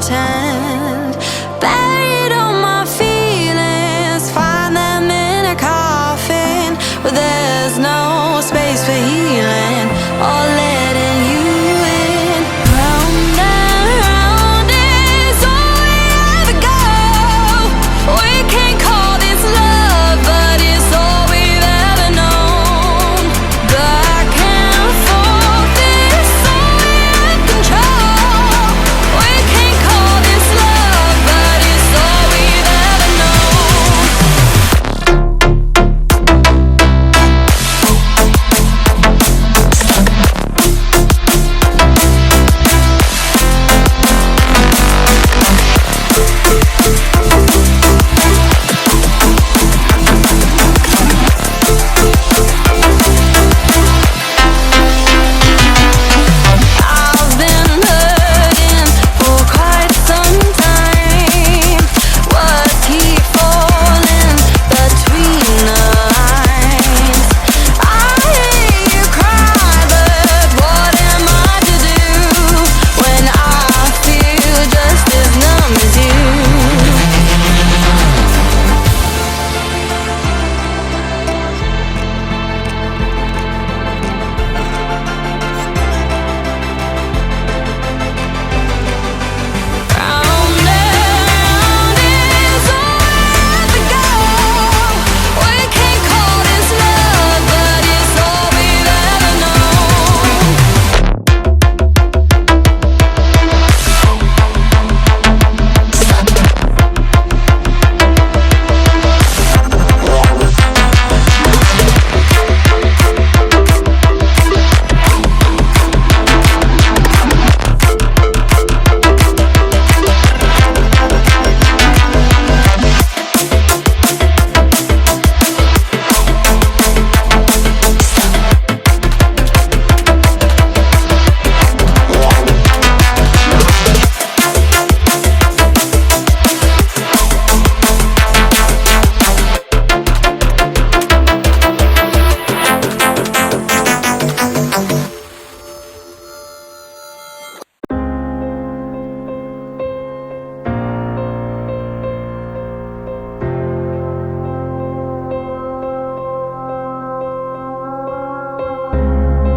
pretend. Buried all my feelings, find them in a coffin where there's no space for healing or letting you in. Round and round is all we ever go. We can't call this love, but it's all we've ever known. Back and forth is all we have control. We can't call this love, but it's all we've ever known. I've been hurting for quite some time. Words keep falling between the lines. I hear you cry, but what am I to do when I feel just as numb as you? Round and round is all we ever go. We can't call this love, but it's all we've ever known.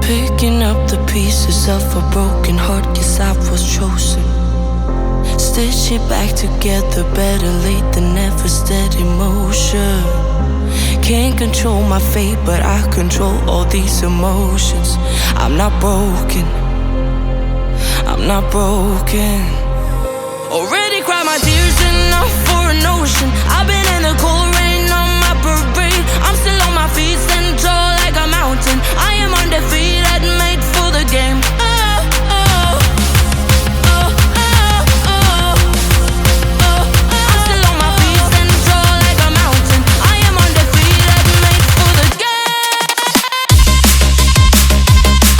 Picking up the pieces of a broken heart, yes, I was chosen. Stitch it back together, better late than never, steady motion. Can't control my fate, but I control all these emotions. I'm not broken, I'm not broken. Already cried my tears enough for an ocean. I've been in the cold rain on my parade. I'm still on my feet, stand tall like a mountain. I am undefeated, made for the game. Oh, oh, oh, oh, oh, oh. I'm still on my feet, stand tall like a mountain. I am undefeated, made for the game.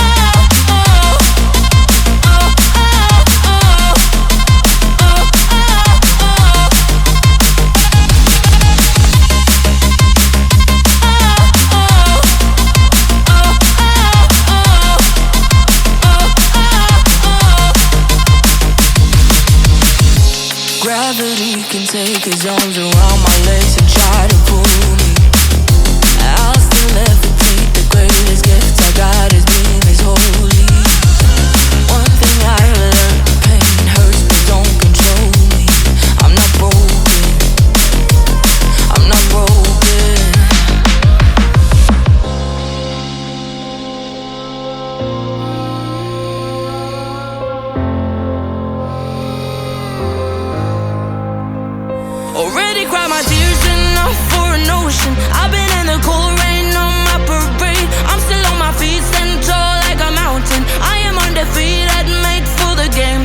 Oh, oh, oh, oh, oh, Gravity can take his arms around my legs and try to pull me. I'll still levitate. The greatest gift I got is being this holy. One thing I learned, pain hurts but don't control me. I'm not broken, I'm not broken. Already cried my tears enough for an ocean. I've been in the cold rain on my parade. I'm still on my feet, stand tall like a mountain. I am undefeated, made for the game.